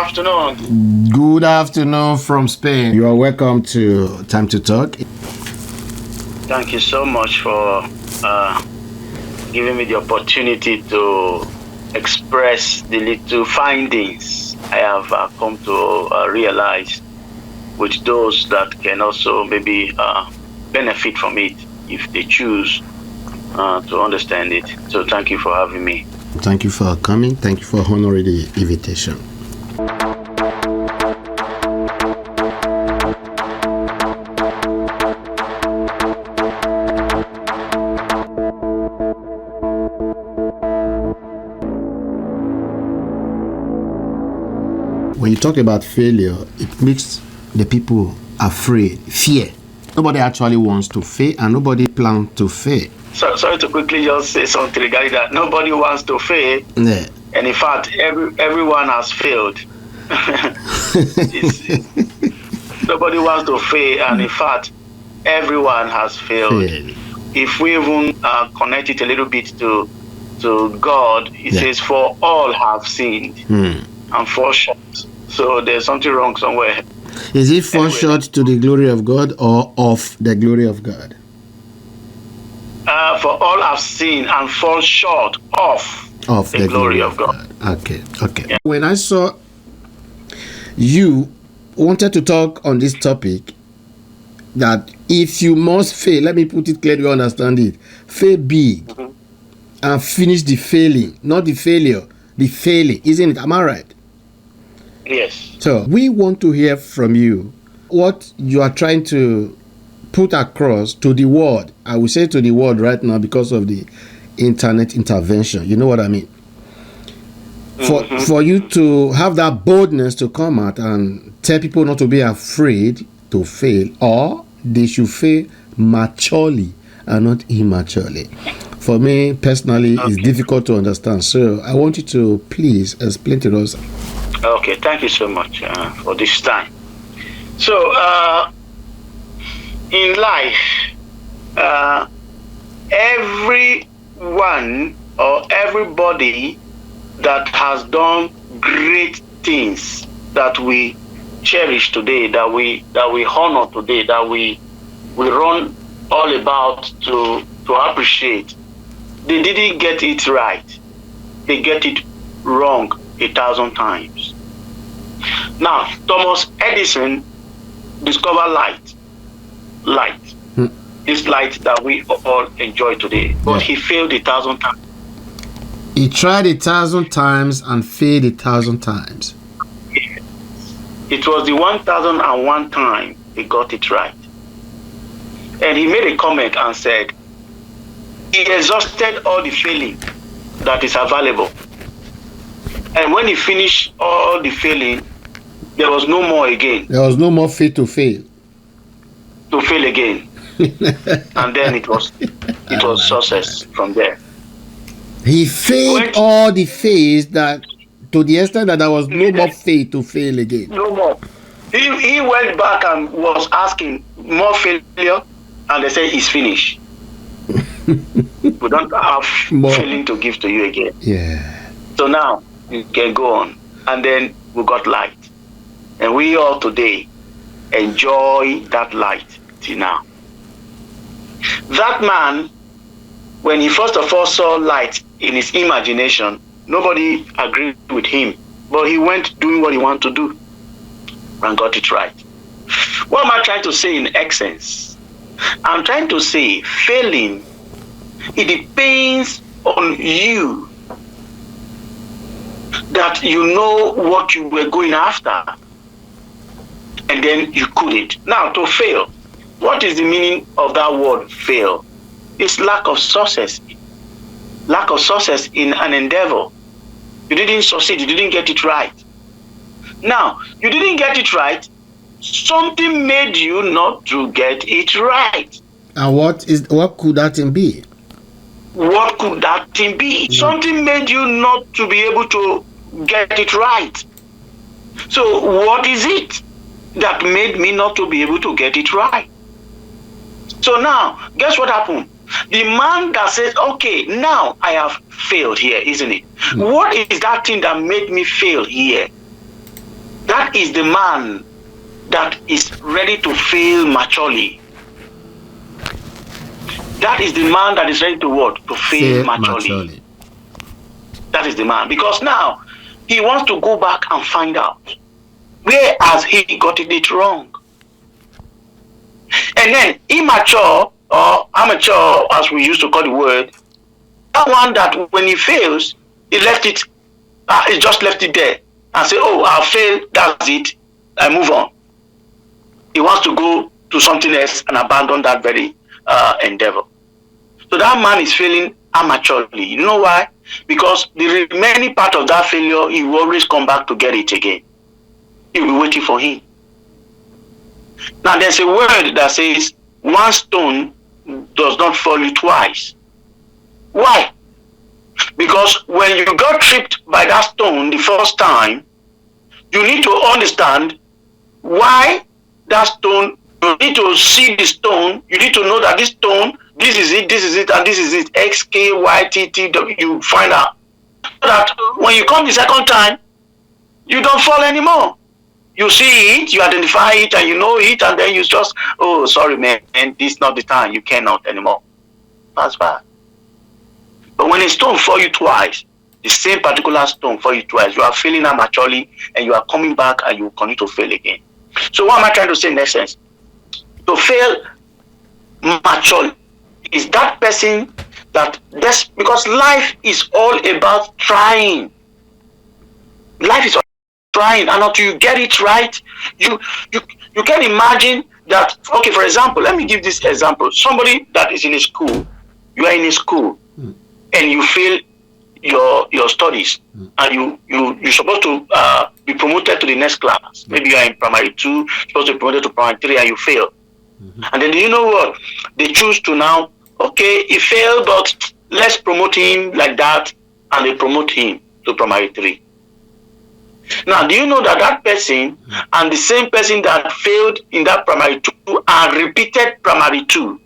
afternoon. Good afternoon from Spain. You are welcome to Time to Talk. Thank you so much for giving me the opportunity to express the little findings I have come to realize, with those that can also maybe benefit from it if they choose to understand it. So thank you for having me. Thank you for coming. Thank you for honoring the invitation. When you talk about failure, it makes the people afraid, fear. Nobody actually wants to fail and nobody plans to fail. So, sorry to quickly just say something regarding that. Nobody wants to fail. Yeah. And in fact, everyone has failed. Nobody wants to fail. And in fact, everyone has failed. Fail. If we even connect it a little bit to God, it says, for all have sinned and fall short. So there's something wrong somewhere. Is it fall short to the glory of God or of the glory of God? For all have sinned and fall short of the glory of God. Okay. Yeah. When I saw you wanted to talk on this topic, that if you must fail, let me put it clearly, you understand it. Fail big and finish the failing, not the failure, the failing, isn't it? Am I right? Yes. So we want to hear from you what you are trying to put across to the world. I will say to the world right now because of the internet intervention. You know what I mean? For you to have that boldness to come out and tell people not to be afraid to fail, or they should fail maturely and not immaturely. For me personally, it's difficult to understand. So I want you to please explain to us. Okay, thank you so much for this time. So, in life, everyone or everybody that has done great things that we cherish today, that we honor today, that we run all about to appreciate, they didn't get it right. They get it wrong 1,000 times. Now, Thomas Edison discovered light. This light that we all enjoy today, but he failed 1,000 times. He tried 1,000 times and failed 1,000 times. It was the 1,001 time he got it right. And he made a comment and said, he exhausted all the failing that is available. And when he finished all the failing, there was no more again. There was no more faith to fail. To fail again. And then it was success from there. He failed all the faith that, to the extent that there was no more faith to fail again. No more. He went back and was asking more failure, and they said he's finished. We don't have more feeling to give to you again. Yeah. So now you can go on. And then we got light. And we all today enjoy that light till now. That man, when he first of all saw light in his imagination, nobody agreed with him. But he went doing what he wanted to do and got it right. What am I trying to say in essence? I'm trying to say failing, it depends on you, that you know what you were going after and then you couldn't. Now, to fail, what is the meaning of that word fail? It's lack of success. Lack of success in an endeavor. You didn't succeed, you didn't get it right. Now, you didn't get it right, something made you not to get it right. And what could that thing be? What could that thing be? Something made you not to be able to get it right. So what is it that made me not to be able to get it right? So now, guess what happened? The man that says, okay, now I have failed here, isn't it? What is that thing that made me fail here? That is the man that is ready to fail maturely. That is the man that is ready to what? To fail maturely. That is the man. Because now, he wants to go back and find out where has he gotten it wrong. And then immature or amateur, as we used to call the word, that one that when he fails, he left it, he just left it there and say, oh, I failed, that's it, I move on. He wants to go to something else and abandon that very endeavor. So that man is failing amateurly. You know why? Because the remaining part of that failure, he will always come back to get it again. He will be waiting for him. Now there's a word that says, one stone does not fall you twice. Why? Because when you got tripped by that stone the first time, you need to understand why that stone, you need to see the stone, you need to know that this stone, this is it, and this is it. X, K, Y, T, T, W, you find out. So that when you come the second time, you don't fall anymore. You see it, you identify it, and you know it, and then you just, oh, sorry, man, this is not the time, you cannot anymore. That's bad. But when a stone falls you twice, the same particular stone falls you twice, you are failing amateurly, and you are coming back, and you will continue to fail again. So what am I trying to say in essence? To fail maturely is that person that, because life is all about trying. Life is all trying, and until you get it right, you can imagine that, okay, for example, let me give this example. Somebody that is in a school, you are in a school, and you fail your studies, and you're supposed to be promoted to the next class. Maybe you are in primary 2, supposed to be promoted to primary 3, and you fail. And then you know what? They choose to now, okay, he failed, but let's promote him like that, and they promote him to primary 3. Now, do you know that that person and the same person that failed in that primary 2 and repeated primary 2,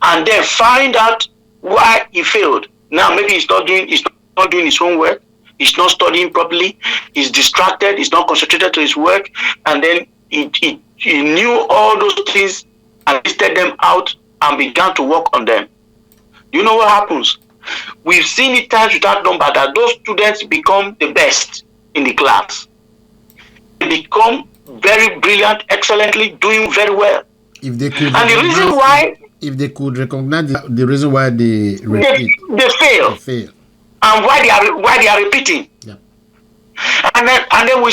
and then find out why he failed? Now, maybe he's not doing his homework, he's not studying properly, he's distracted, he's not concentrated to his work, and then he knew all those things and listed them out and began to work on them. You know what happens? We've seen it times without number that those students become the best in the class. They become very brilliant, excellently, doing very well. If they could, and the reason why, if they could recognize the reason why they repeat, they fail, and why they are repeating. Yeah. And then we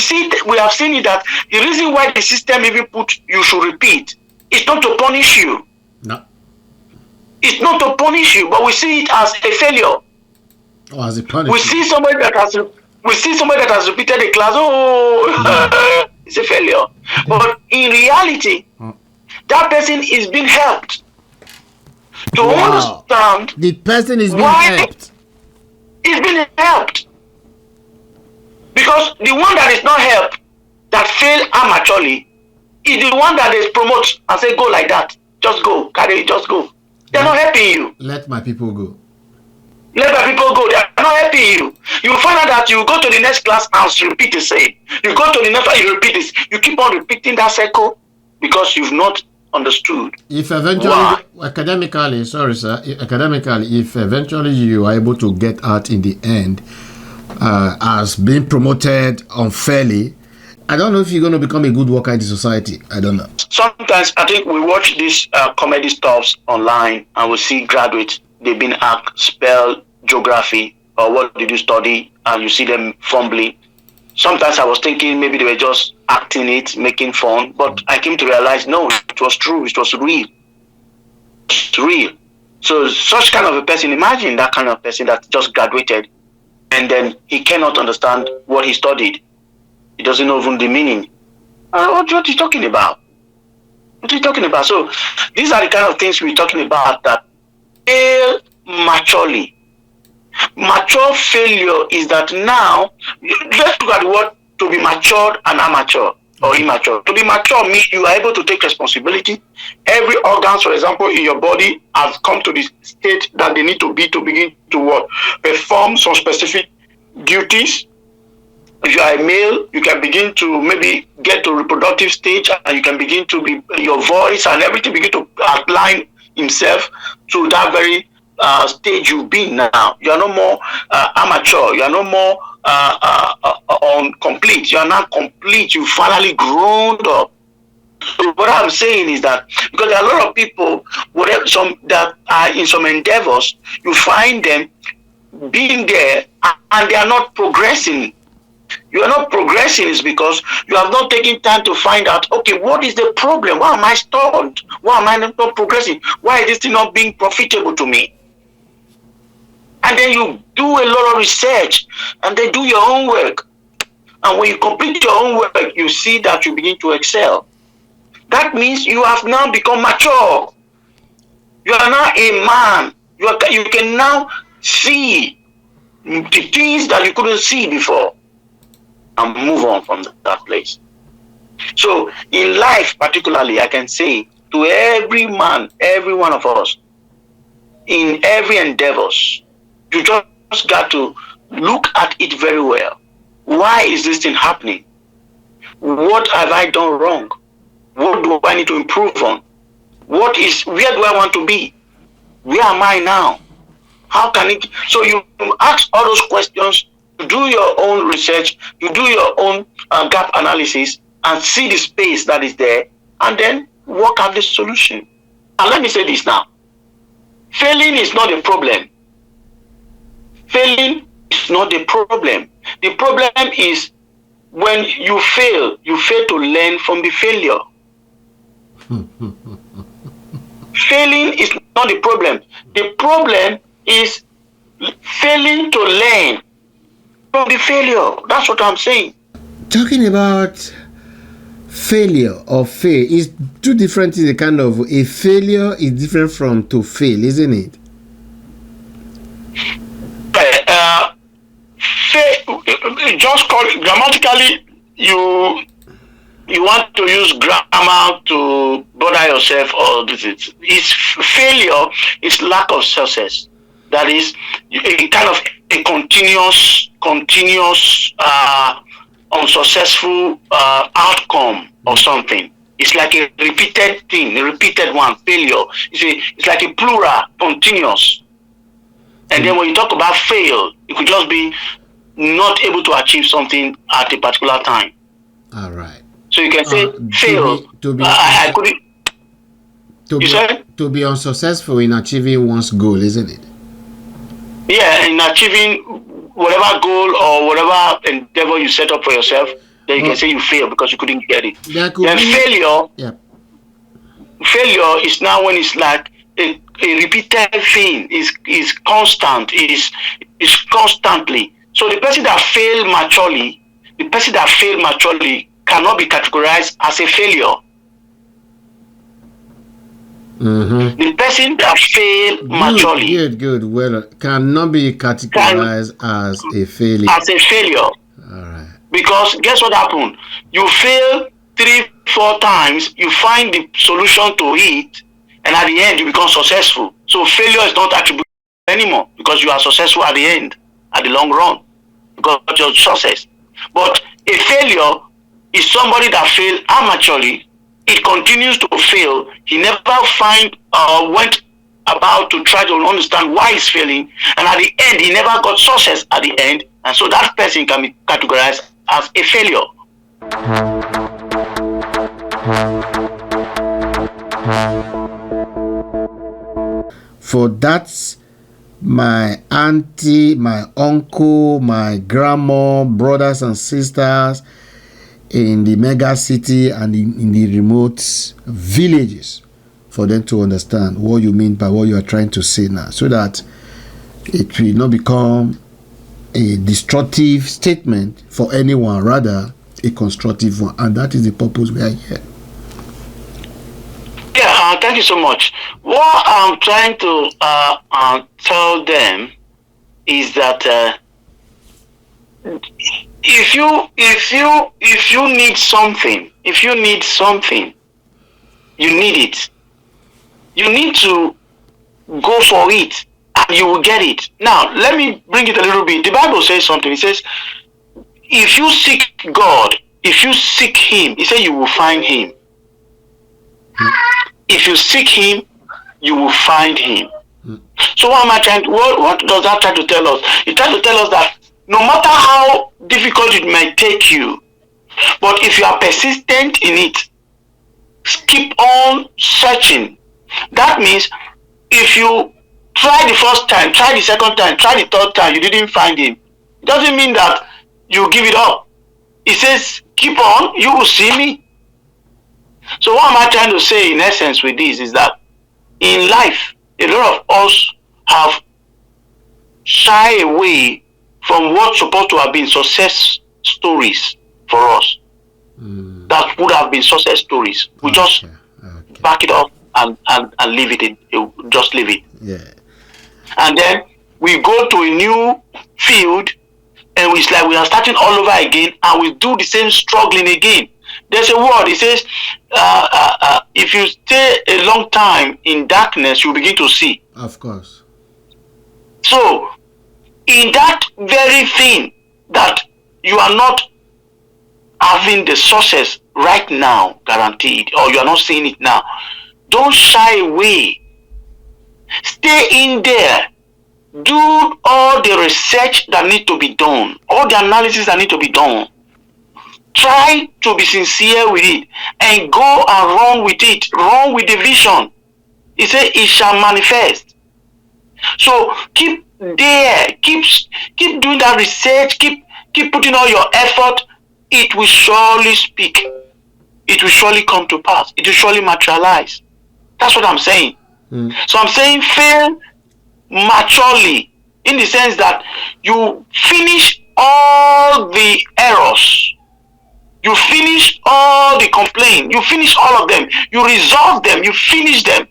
have seen it that the reason why the system even put you should repeat is not to punish you. No. It's not to punish you, but we see it as a failure. Oh, as a punishment. We see somebody that has repeated a class. Oh, it's a failure. But in reality, that person is being helped to understand. The person is being helped. He's being helped. Because the one that is not helped, that failed amateurly, is the one that is promoted and say, go like that. Just go. Carry it, just go. They're not helping you. Let my people go. Let my people go. They're not helping you. You will find out that you go to the next class and repeat the same. You go to the next one, you repeat this. You keep on repeating that cycle because you've not understood. If eventually, academically, if eventually you are able to get out in the end as being promoted unfairly, I don't know if you're going to become a good worker in the society. I don't know. Sometimes I think we watch these comedy stuffs online and we see graduates, they've been asked spell geography or what did you study, and you see them fumbling. Sometimes I was thinking maybe they were just acting it, making fun, but I came to realize no, it was true, it was real. It's real. So such kind of a person, imagine that kind of person that just graduated and then he cannot understand what he studied. He doesn't know even the meaning. What are you talking about? What are you talking about? So these are the kind of things we're talking about that fail maturely. Mature failure is that now, let's look at the word to be matured and amateur or immature. To be mature means you are able to take responsibility. Every organ, for example, in your body has come to the state that they need to be to begin to what? Perform some specific duties. If you are a male, you can begin to maybe get to reproductive stage, and you can begin to be your voice and everything begin to outline himself to that very stage you've been now. You are no more amateur. You are no more complete. You are now complete. You've finally grown up. So what I'm saying is that because there are a lot of people, whatever some that are in some endeavors, you find them being there and they are not progressing. You are not progressing is because you have not taken time to find out, okay, what is the problem? Why am I stalled? Why am I not progressing? Why is this thing not being profitable to me? And then you do a lot of research and then do your own work. And when you complete your own work, you see that you begin to excel. That means you have now become mature. You are now a man. You can now see the things that you couldn't see before and move on from that place. So in life particularly, I can say to every man, every one of us, in every endeavors, you just got to look at it very well. Why is this thing happening? What have I done wrong? What do I need to improve on? Where do I want to be? Where am I now? How can it? So you ask all those questions, you do your own research, you do your own gap analysis, and see the space that is there, and then work out the solution. And let me say this now. Failing is not a problem. Failing is not the problem. The problem is when you fail to learn from the failure. Failing is not the problem. The problem is failing to learn from the failure. That's what I'm saying. Talking about failure or fail is two different things. Kind of a failure is different from to fail, isn't it? Just call it grammatically. You want to use grammar to bother yourself, or this is failure is lack of success. That is a kind of a continuous unsuccessful outcome of something. It's like a repeated thing, a repeated one. Failure. It's like a plural, continuous. And then when you talk about fail, it could just be not able to achieve something at a particular time. All right. So you can say fail. I couldn't. To be unsuccessful in achieving one's goal, isn't it? Yeah, in achieving whatever goal or whatever endeavor you set up for yourself, then you can say you fail because you couldn't get it. Then failure. Yeah. Failure is now when it's like a repeated thing. Is constant. Is constantly. So the person that failed maturely cannot be categorized as a failure. Mm-hmm. The person that failed maturely good. Well, cannot be categorized as a failure. As a failure. All right. Because guess what happened? You fail 3-4 times, you find the solution to it, and at the end you become successful. So failure is not attributed anymore because you are successful at the end, at the long run, because of your success. But a failure is somebody that failed amateurly. It continues to fail. He never went about to try to understand why he's failing, and at the end he never got success at the end, and so that person can be categorized as a failure. For that, my auntie, my uncle, my grandma, brothers and sisters in the mega city and in the remote villages, for them to understand what you mean by what you are trying to say now, so that it will not become a destructive statement for anyone, rather a constructive one. And that is the purpose we are here. Yeah, thank you so much. What I'm trying to tell them is that if you need something, you need it. You need to go for it, and you will get it. Now, let me bring it a little bit. The Bible says something. It says, if you seek God, if you seek Him, He said you will find Him. If you seek Him, you will find Him. So what am I trying to, what does that try to tell us? It tries to tell us that no matter how difficult it may take you, but if you are persistent in it, keep on searching. That means if you try the first time, try the second time, try the third time, you didn't find Him, it doesn't mean that you give it up. It says, keep on, you will see me. So what am I trying to say in essence with this is that in life, a lot of us have shied away from what's supposed to have been success stories for us. That would have been success stories. We just back it up and leave it. Just leave it. Yeah. And then we go to a new field, and it's like we are starting all over again, and we do the same struggling again. There's a word, it says, if you stay a long time in darkness, you begin to see. Of course. So, in that very thing that you are not having the success right now guaranteed, or you are not seeing it now, don't shy away. Stay in there. Do all the research that need to be done, all the analysis that need to be done. Try to be sincere with it and go and run with it. Run with the vision. He said it shall manifest. So keep there. Keep doing that research. Keep putting all your effort. It will surely speak. It will surely come to pass. It will surely materialize. That's what I'm saying. So I'm saying fail maturely, in the sense that you finish all the errors. You finish all the complaints. You finish all of them. You resolve them. You finish them.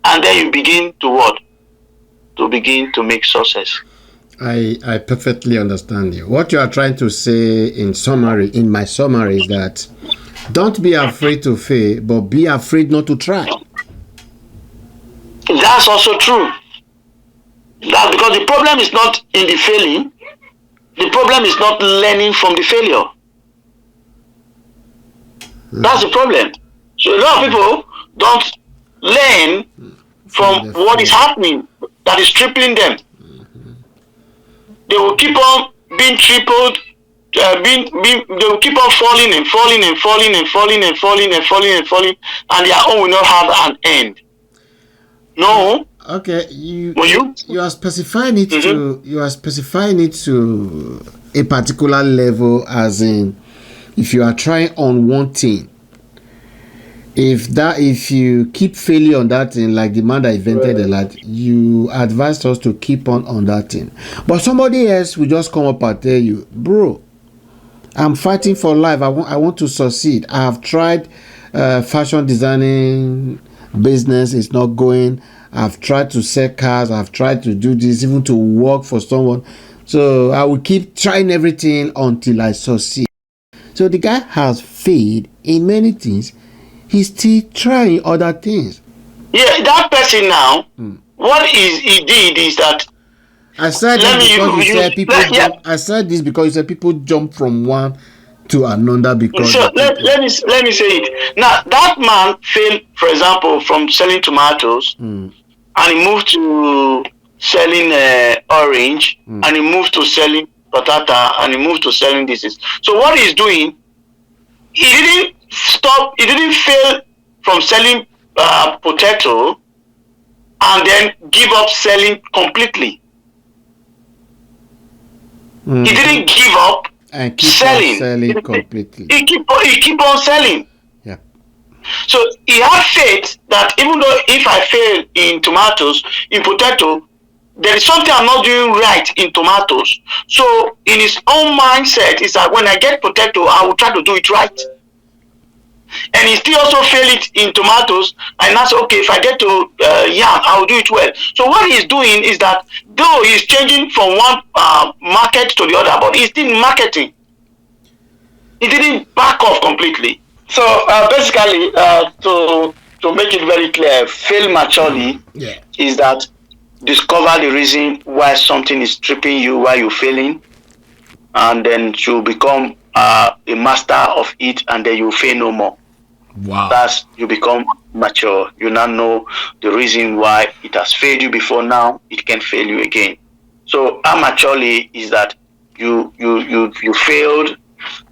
And then you begin to what? To begin to make success. I perfectly understand you. What you are trying to say in my summary, is that don't be afraid to fail, but be afraid not to try. That's also true. That's because the problem is not in the failing. The problem is not learning from the failure. That's the problem. So a lot of people don't learn from what is happening that is tripling them. They will keep on being tripled, they will keep on falling and falling and falling and falling and falling and falling and falling, and their own will not have an end. No. Okay, you are specifying it to a particular level, as in, if you are trying on one thing, if you keep failing on that thing, like the man that invented the light, you advise us to keep on that thing. But somebody else will just come up and tell you, bro, I'm fighting for life. I want to succeed. I have tried fashion designing business. It's not going. I've tried to sell cars. I've tried to do this, even to work for someone. So I will keep trying everything until I succeed. So the guy has failed in many things. He's still trying other things. Yeah, that person now, what he did is that. I said this because you said people. I said this because you said people jump from one to another because. So let me say it. Now that man failed, for example, from selling tomatoes, and he moved to selling orange, and he moved to selling potato, and he moved to selling this. So what he's doing, he didn't stop. He didn't fail from selling potato, and then give up selling completely. He didn't give up and keep selling. On selling completely. He keep on selling. Yeah. So he had faith that even though if I fail in tomatoes, in potato, there is something I'm not doing right in tomatoes. So in his own mindset, is that when I get potato, I will try to do it right. And he still also failed it in tomatoes, and that's okay. If I get to yam, I will do it well. So what he's doing is that though he's changing from one market to the other, but he's still marketing. He didn't back off completely. So basically, to make it very clear, fail maturely is that discover the reason why something is tripping you, why you're failing, and then you become a master of it, and then you fail no more. Wow. That's you become mature. You now know the reason why it has failed you before. Now it can fail you again. So amaturely is that you failed,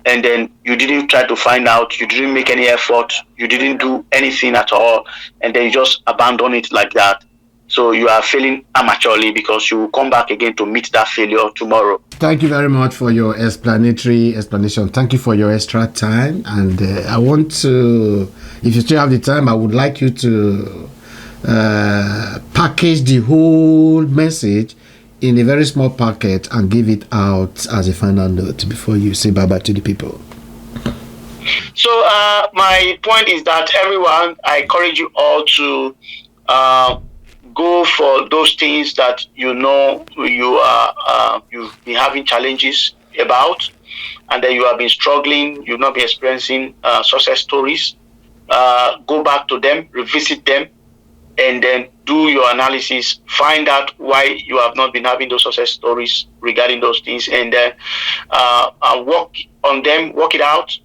and then you didn't try to find out. You didn't make any effort. You didn't do anything at all, and then you just abandon it like that. So you are failing amateurly because you will come back again to meet that failure tomorrow. Thank you very much for your explanation. Thank you for your extra time. And I want to, if you still have the time, I would like you to package the whole message in a very small packet and give it out as a final note before you say bye-bye to the people. So my point is that everyone, I encourage you all to go for those things that you know you are you've been having challenges about, and then you have been struggling, you've not been experiencing success stories. Go back to them, revisit them, and then do your analysis, find out why you have not been having those success stories regarding those things, and then work on them, work it out,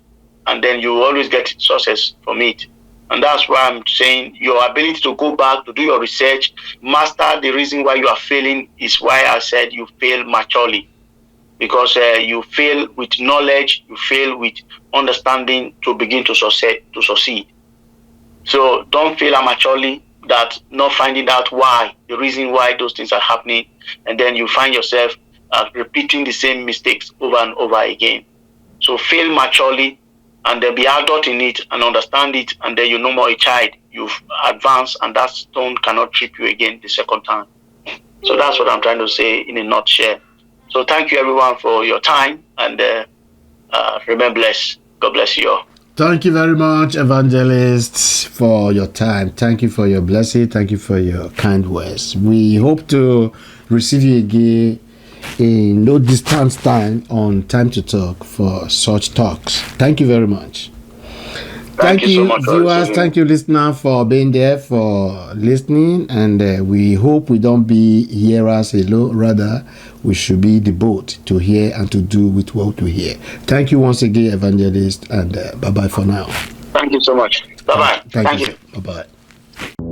and then you will always get success from it. And that's why I'm saying your ability to go back, to do your research, master the reason why you are failing is why I said you fail maturely. Because you fail with knowledge, you fail with understanding to begin to succeed. So don't fail amateurly, that not finding out why, the reason why those things are happening, and then you find yourself repeating the same mistakes over and over again. So fail maturely, and then be adult in it and understand it, and then you're no more a child. You've advanced, and that stone cannot trip you again the second time. So that's what I'm trying to say in a nutshell. So thank you everyone for your time, and remain blessed. God bless you all. Thank you very much, Evangelist, for your time. Thank you for your blessing. Thank you for your kind words. We hope to receive you again in no distant time on Time to Talk for such talks. Thank you very much. Thank you, so much, viewers. Thank you, listener, for being there, for listening. And we hope we don't be hearers alone. Rather, we should be the boat to hear and to do with what we hear. Thank you once again, Evangelist, and bye-bye for now. Thank you so much. Bye-bye. Thank you. Bye-bye.